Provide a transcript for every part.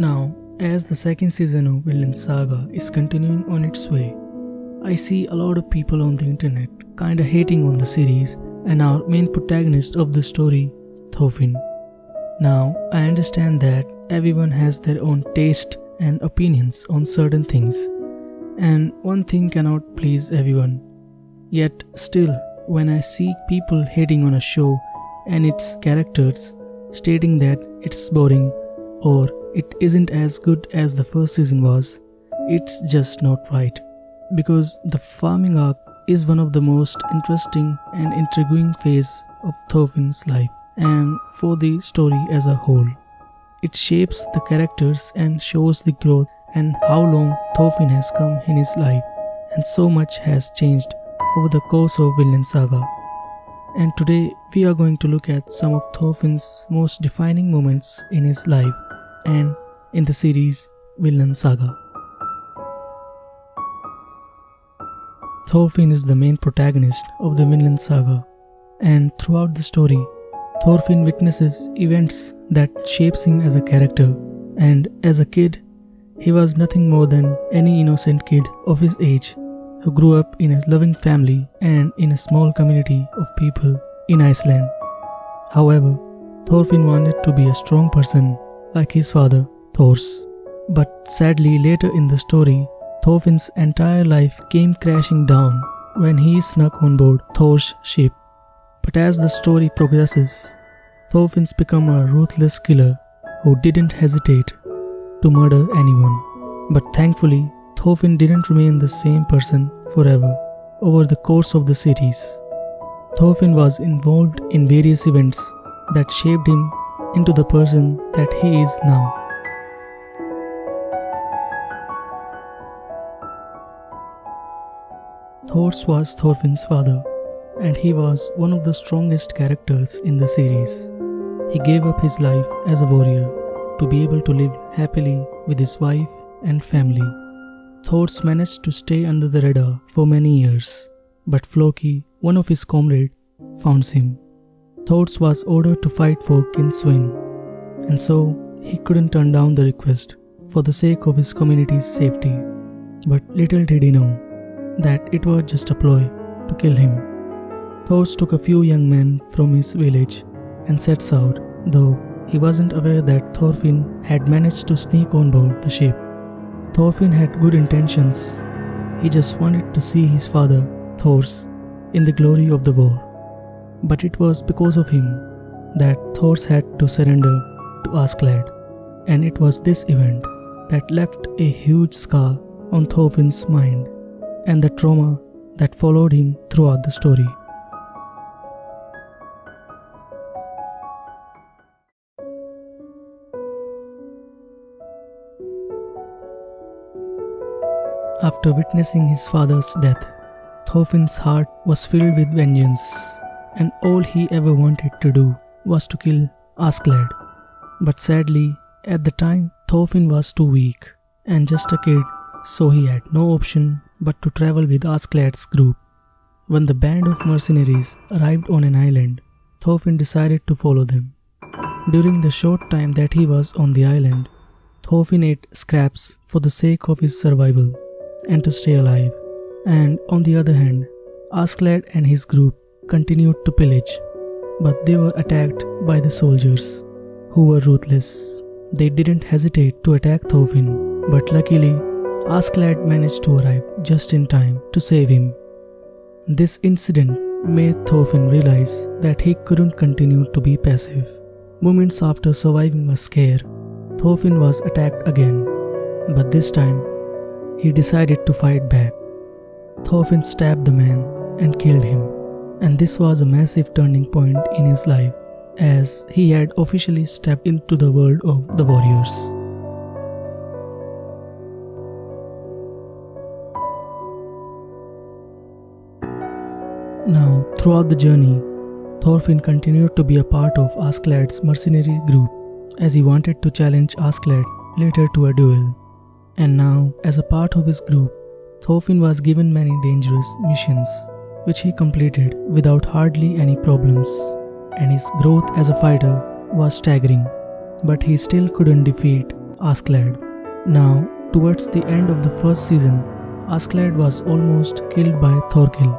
Now, as the second season of Vinland Saga is continuing on its way, I see a lot of people on the internet kinda hating on the series and our main protagonist of the story, Thorfinn. Now, I understand that everyone has their own taste and opinions on certain things, and one thing cannot please everyone. Yet, still, when I see people hating on a show and its characters, stating that it's boring or it isn't as good as the first season was, it's just not right. Because the farming arc is one of the most interesting and intriguing phase of Thorfinn's life and for the story as a whole. It shapes the characters and shows the growth and how long Thorfinn has come in his life, and so much has changed over the course of Vinland Saga. And today we are going to look at some of Thorfinn's most defining moments in his life and in the series Vinland Saga. Thorfinn is the main protagonist of the Vinland Saga, and throughout the story, Thorfinn witnesses events that shapes him as a character, and as a kid, he was nothing more than any innocent kid of his age who grew up in a loving family and in a small community of people in Iceland. However, Thorfinn wanted to be a strong person like his father, Thors. But sadly, later in the story, Thorfinn's entire life came crashing down when he snuck on board Thor's ship. But as the story progresses, Thorfinn's become a ruthless killer who didn't hesitate to murder anyone. But thankfully, Thorfinn didn't remain the same person forever over the course of the series. Thorfinn was involved in various events that shaped him into the person that he is now. Thors was Thorfinn's father, and he was one of the strongest characters in the series. He gave up his life as a warrior to be able to live happily with his wife and family. Thors managed to stay under the radar for many years, but Floki, one of his comrades, found him. Thors was ordered to fight for King Svein, and so he couldn't turn down the request for the sake of his community's safety. But little did he know that it was just a ploy to kill him. Thors took a few young men from his village and sets out, though he wasn't aware that Thorfinn had managed to sneak on board the ship. Thorfinn had good intentions. He just wanted to see his father, Thors, in the glory of the war. But it was because of him that Thors had to surrender to Askeladd, and it was this event that left a huge scar on Thorfinn's mind and the trauma that followed him throughout the story. After witnessing his father's death, Thorfinn's heart was filled with vengeance, and all he ever wanted to do was to kill Askeladd. But sadly, at the time, Thorfinn was too weak and just a kid, so he had no option but to travel with Askeladd's group. When the band of mercenaries arrived on an island, Thorfinn decided to follow them. During the short time that he was on the island, Thorfinn ate scraps for the sake of his survival and to stay alive. And on the other hand, Askeladd and his group continued to pillage, but they were attacked by the soldiers, who were ruthless. They didn't hesitate to attack Thorfinn, but luckily, Askeladd managed to arrive just in time to save him. This incident made Thorfinn realize that he couldn't continue to be passive. Moments after surviving a scare, Thorfinn was attacked again, but this time, he decided to fight back. Thorfinn stabbed the man and killed him, and this was a massive turning point in his life, as he had officially stepped into the world of the warriors. Now, throughout the journey, Thorfinn continued to be a part of Askeladd's mercenary group, as he wanted to challenge Askeladd later to a duel. And now, as a part of his group, Thorfinn was given many dangerous missions, which he completed without hardly any problems, and his growth as a fighter was staggering. But he still couldn't defeat Askeladd. Now, towards the end of the first season, Askeladd was almost killed by Thorkill.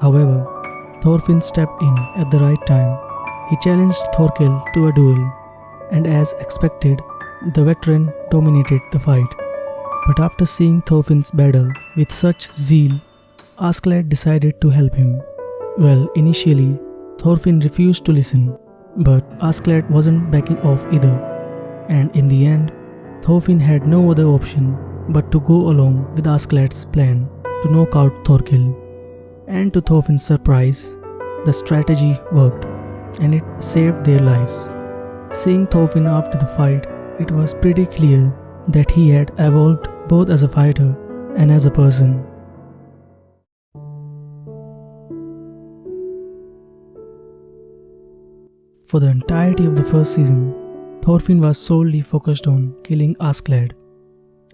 However, Thorfinn stepped in at the right time. He challenged Thorkill to a duel, and as expected, the veteran dominated the fight. But after seeing Thorfinn's battle with such zeal, Askeladd decided to help him. Well, initially, Thorfinn refused to listen, but Askeladd wasn't backing off either, and in the end, Thorfinn had no other option but to go along with Askeladd's plan to knock out Thorkill. And to Thorfinn's surprise, the strategy worked, and it saved their lives. Seeing Thorfinn after the fight, it was pretty clear that he had evolved both as a fighter and as a person. For the entirety of the first season, Thorfinn was solely focused on killing Askeladd,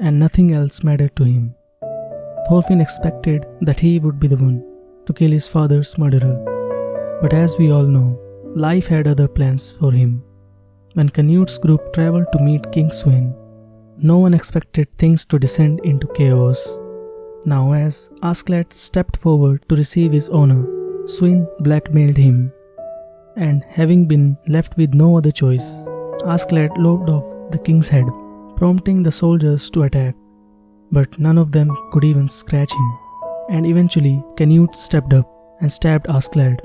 and nothing else mattered to him. Thorfinn expected that he would be the one to kill his father's murderer, but as we all know, life had other plans for him. When Canute's group traveled to meet King Sweyn, no one expected things to descend into chaos. Now as Askeladd stepped forward to receive his honor, Sweyn blackmailed him, and having been left with no other choice, Askeladd lopped off the king's head, prompting the soldiers to attack. But none of them could even scratch him, and eventually Canute stepped up and stabbed Askeladd.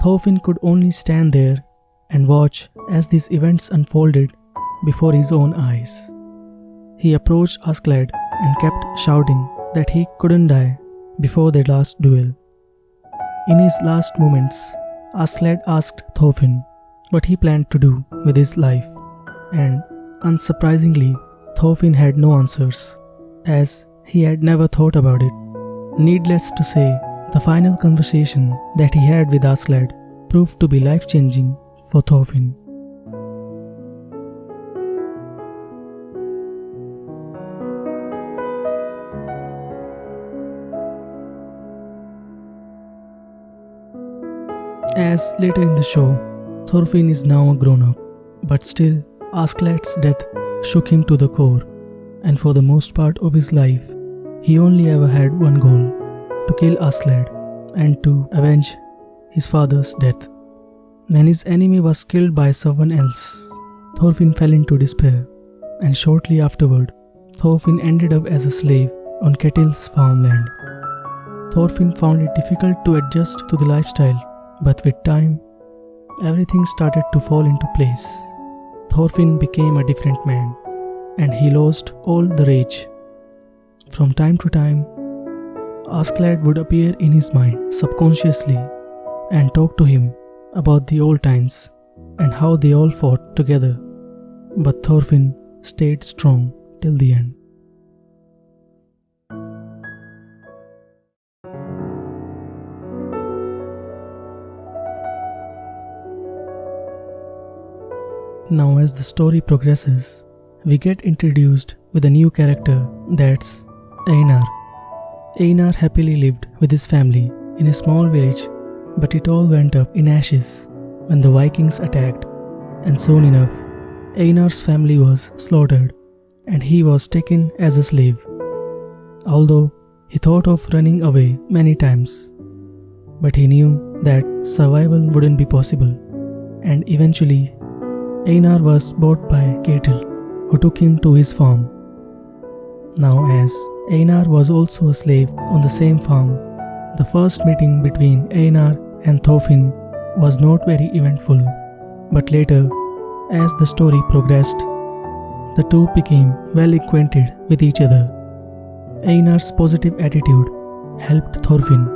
Thorfinn could only stand there and watch as these events unfolded before his own eyes. He approached Askeladd and kept shouting that he couldn't die before their last duel. In his last moments, Askeladd asked Thorfinn what he planned to do with his life, and unsurprisingly, Thorfinn had no answers, as he had never thought about it. Needless to say, the final conversation that he had with Askeladd proved to be life-changing for Thorfinn. As later in the show, Thorfinn is now a grown-up, but still Askeladd's death shook him to the core, and for the most part of his life, he only ever had one goal: to kill Askeladd and to avenge his father's death. When his enemy was killed by someone else, Thorfinn fell into despair, and shortly afterward, Thorfinn ended up as a slave on Ketil's farmland. Thorfinn found it difficult to adjust to the lifestyle, but with time, everything started to fall into place. Thorfinn became a different man, and he lost all the rage. From time to time, Askeladd would appear in his mind subconsciously and talk to him about the old times and how they all fought together. But Thorfinn stayed strong till the end. Now as the story progresses, we get introduced with a new character, that's Einar. Einar happily lived with his family in a small village, but it all went up in ashes when the Vikings attacked, and soon enough, Einar's family was slaughtered and he was taken as a slave. Although he thought of running away many times, but he knew that survival wouldn't be possible, and eventually Einar was bought by Ketil, who took him to his farm. Now as Einar was also a slave on the same farm, the first meeting between Einar and Thorfinn was not very eventful, but later, as the story progressed, the two became well acquainted with each other. Einar's positive attitude helped Thorfinn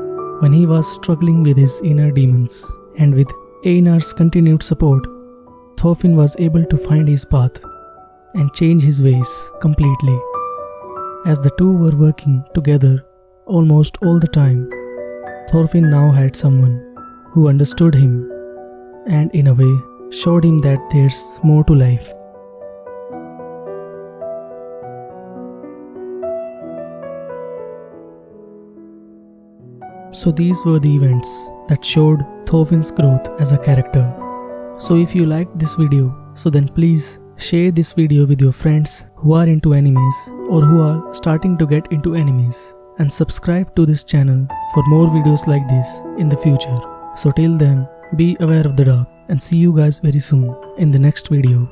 when he was struggling with his inner demons, and with Einar's continued support, Thorfinn was able to find his path and change his ways completely. As the two were working together almost all the time, Thorfinn now had someone who understood him and in a way showed him that there's more to life. So these were the events that showed Thorfinn's growth as a character. So if you liked this video, so then please Share this video with your friends who are into animes or who are starting to get into animes, and subscribe to this channel for more videos like this in the future. So till then, be aware of the dark and see you guys very soon in the next video.